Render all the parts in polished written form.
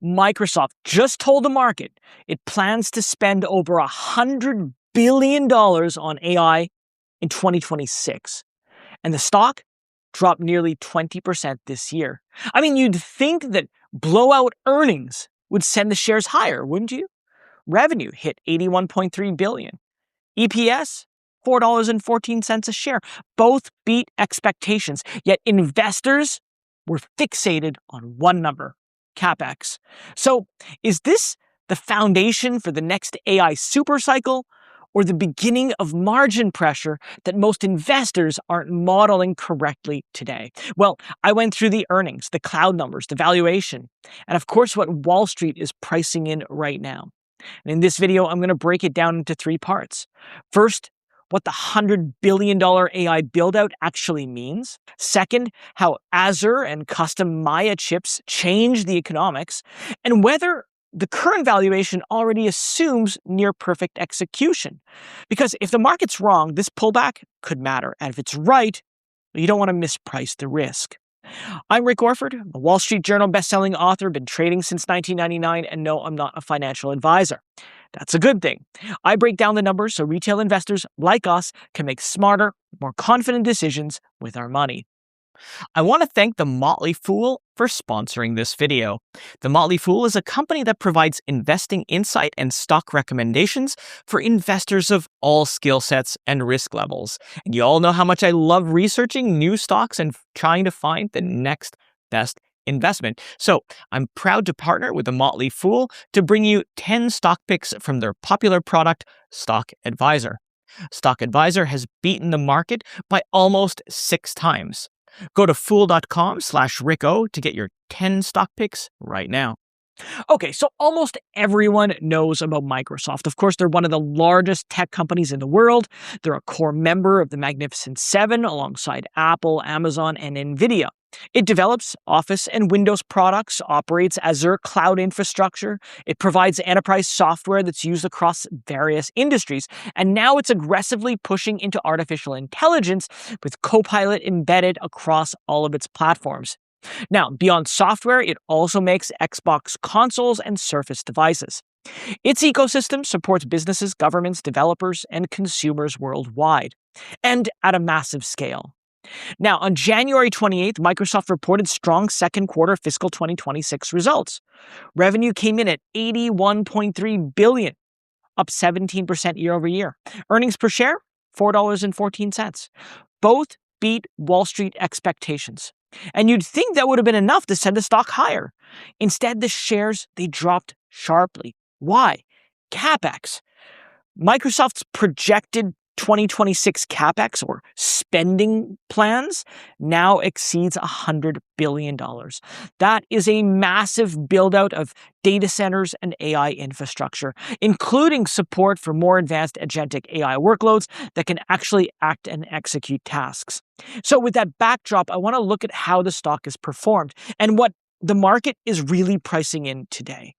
Microsoft just told the market it plans to spend over $100 billion on AI in 2026. And the stock dropped nearly 20% this year. I mean, you'd think that blowout earnings would send the shares higher, wouldn't you? Revenue hit $81.3 billion. EPS, $4.14 a share. Both beat expectations, yet investors were fixated on one number, CapEx. So is this the foundation for the next AI supercycle, or the beginning of margin pressure that most investors aren't modeling correctly today? Well, I went through the earnings, the cloud numbers, the valuation, and of course what Wall Street is pricing in right now. And in this video, I'm going to break it down into three parts. First, what the $100 billion AI buildout actually means. Second, how Azure and custom Maia chips change the economics, and whether the current valuation already assumes near-perfect execution. Because if the market's wrong, this pullback could matter. And if it's right, you don't want to misprice the risk. I'm Rick Orford, a Wall Street Journal bestselling author, been trading since 1999, and no, I'm not a financial advisor. That's a good thing. I break down the numbers so retail investors like us can make smarter, more confident decisions with our money. I want to thank The Motley Fool for sponsoring this video. The Motley Fool is a company that provides investing insight and stock recommendations for investors of all skill sets and risk levels. And you all know how much I love researching new stocks and trying to find the next best investment. So I'm proud to partner with The Motley Fool to bring you 10 stock picks from their popular product, Stock Advisor. Stock Advisor has beaten the market by almost 6 times. Go to fool.com/Ricko to get your 10 stock picks right now. Okay, so almost everyone knows about Microsoft. Of course, they're one of the largest tech companies in the world. They're a core member of the Magnificent Seven alongside Apple, Amazon, and NVIDIA. It develops Office and Windows products, operates Azure cloud infrastructure. It provides enterprise software that's used across various industries. And now it's aggressively pushing into artificial intelligence with Copilot embedded across all of its platforms. Now, beyond software, it also makes Xbox consoles and Surface devices. Its ecosystem supports businesses, governments, developers, and consumers worldwide, and at a massive scale. Now, on January 28th, Microsoft reported strong second quarter fiscal 2026 results. Revenue came in at $81.3 billion, up 17% year over year. Earnings per share, $4.14. Both beat Wall Street expectations. And you'd think that would have been enough to send the stock higher. Instead, the shares, they dropped sharply. Why? CapEx. Microsoft's projected 2026 CapEx, or spending plans, now exceeds $100 billion. That is a massive build-out of data centers and AI infrastructure, including support for more advanced agentic AI workloads that can actually act and execute tasks. So with that backdrop, I want to look at how the stock is performed and what the market is really pricing in today.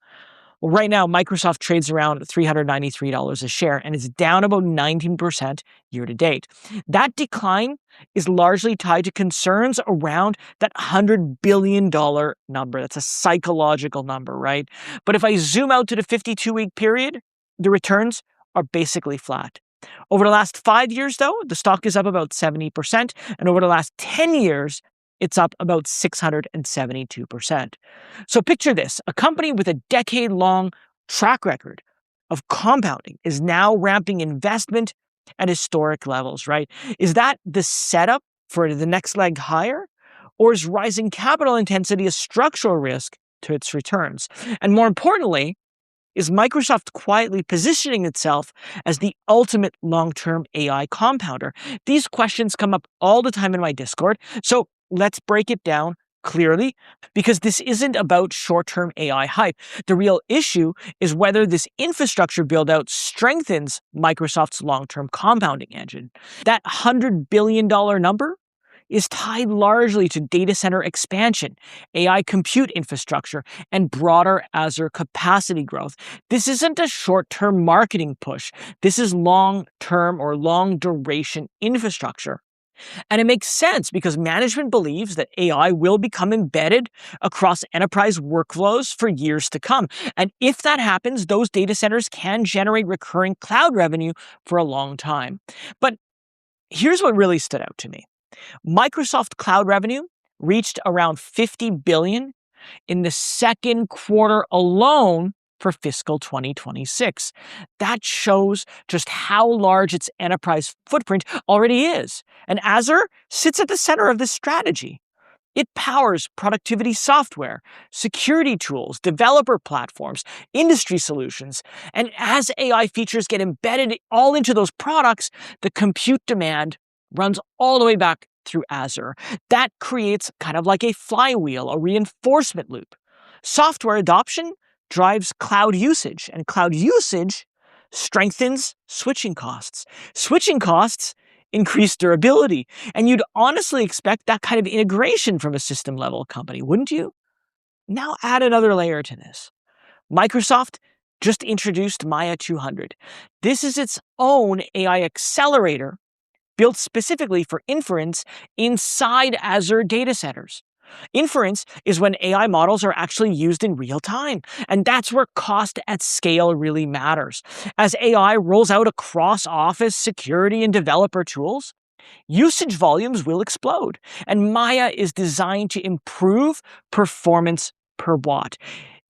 Well, right now, Microsoft trades around $393 a share and is down about 19% year to date. That decline is largely tied to concerns around that $100 billion number. That's a psychological number, right? But if I zoom out to the 52-week period, the returns are basically flat. Over the last 5 years, though, the stock is up about 70%, and over the last 10 years, it's up about 672%. So picture this, a company with a decade-long track record of compounding is now ramping investment at historic levels, right? Is that the setup for the next leg higher? Or is rising capital intensity a structural risk to its returns? And more importantly, is Microsoft quietly positioning itself as the ultimate long-term AI compounder? These questions come up all the time in my Discord, so let's break it down clearly, because this isn't about short-term AI hype. The real issue is whether this infrastructure build-out strengthens Microsoft's long-term compounding engine. That $100 billion number is tied largely to data center expansion, AI compute infrastructure, and broader Azure capacity growth. This isn't a short-term marketing push. This is long-term or long-duration infrastructure. And it makes sense because management believes that AI will become embedded across enterprise workflows for years to come. And if that happens, those data centers can generate recurring cloud revenue for a long time. But here's what really stood out to me. Microsoft cloud revenue reached around 50 billion in the second quarter alone for fiscal 2026. That shows just how large its enterprise footprint already is. And Azure sits at the center of this strategy. It powers productivity software, security tools, developer platforms, industry solutions. And as AI features get embedded all into those products, the compute demand runs all the way back through Azure. That creates kind of like a flywheel, a reinforcement loop. Software adoption drives cloud usage, and cloud usage strengthens switching costs. Switching costs increase durability, and you'd honestly expect that kind of integration from a system-level company, wouldn't you? Now add another layer to this. Microsoft just introduced Maia 200. This is its own AI accelerator built specifically for inference inside Azure data centers. Inference is when AI models are actually used in real time, and that's where cost at scale really matters. As AI rolls out across office, security, and developer tools, usage volumes will explode, and Maia is designed to improve performance per watt.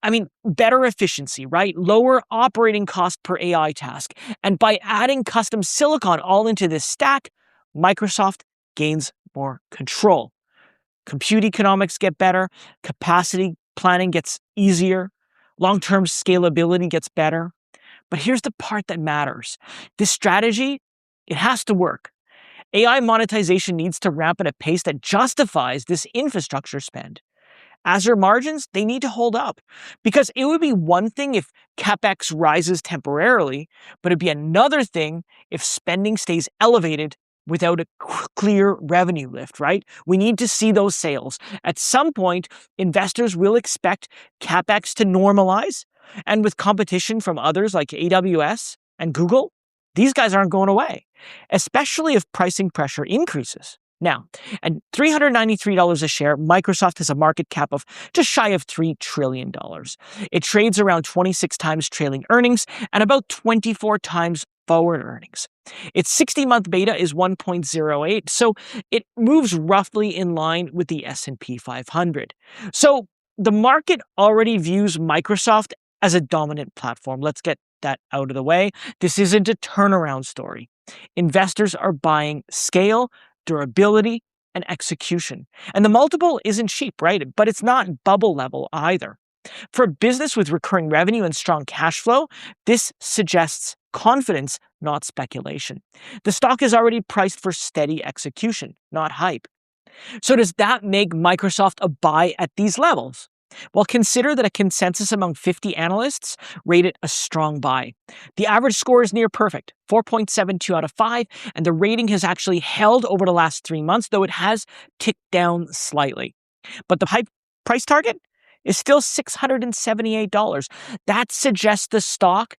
I mean, better efficiency, right? Lower operating cost per AI task. And by adding custom silicon all into this stack, Microsoft gains more control. Compute economics get better, capacity planning gets easier, long-term scalability gets better. But here's the part that matters. This strategy, it has to work. AI monetization needs to ramp at a pace that justifies this infrastructure spend. Azure margins, they need to hold up, because it would be one thing if CapEx rises temporarily, but it'd be another thing if spending stays elevated without a clear revenue lift, right? We need to see those sales. At some point, investors will expect CapEx to normalize, and with competition from others like AWS and Google, these guys aren't going away, especially if pricing pressure increases. Now, at $393 a share, Microsoft has a market cap of just shy of $3 trillion. It trades around 26 times trailing earnings and about 24 times forward earnings. Its 60-month beta is 1.08, so it moves roughly in line with the S&P 500. So the market already views Microsoft as a dominant platform. Let's get that out of the way. This isn't a turnaround story. Investors are buying scale, durability, and execution. And the multiple isn't cheap, right? But it's not bubble level either. For a business with recurring revenue and strong cash flow, this suggests confidence, not speculation. The stock is already priced for steady execution, not hype. So does that make Microsoft a buy at these levels? Well, consider that a consensus among 50 analysts rate it a strong buy. The average score is near perfect, 4.72 out of 5, and the rating has actually held over the last 3 months, though it has ticked down slightly. But the hype price target is still $678. That suggests the stock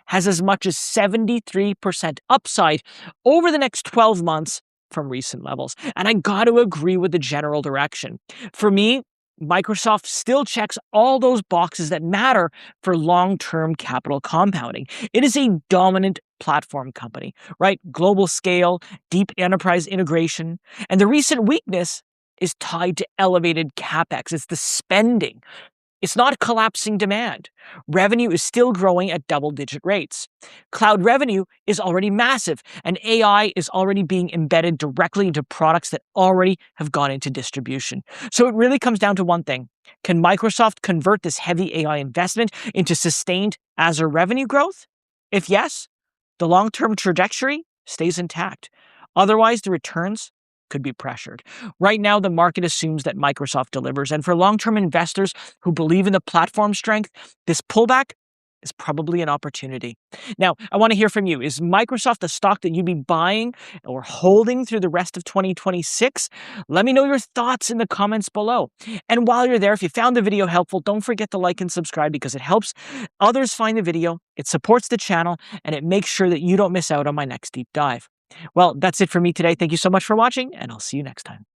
has as much as 73% upside over the next 12 months from recent levels. And I got to agree with the general direction. For me, Microsoft still checks all those boxes that matter for long-term capital compounding. It is a dominant platform company, right? Global scale, deep enterprise integration, and the recent weakness is tied to elevated CapEx. It's the spending. It's not collapsing demand. Revenue is still growing at double-digit rates. Cloud revenue is already massive, and AI is already being embedded directly into products that already have gone into distribution. So it really comes down to one thing. Can Microsoft convert this heavy AI investment into sustained Azure revenue growth? If yes, the long-term trajectory stays intact. Otherwise, the returns could be pressured. Right now, the market assumes that Microsoft delivers, and for long-term investors who believe in the platform strength, this pullback is probably an opportunity. Now, I want to hear from you. Is Microsoft a stock that you'd be buying or holding through the rest of 2026? Let me know your thoughts in the comments below. And while you're there, if you found the video helpful, don't forget to like and subscribe because it helps others find the video, it supports the channel, and it makes sure that you don't miss out on my next deep dive. Well, that's it for me today. Thank you so much for watching, and I'll see you next time.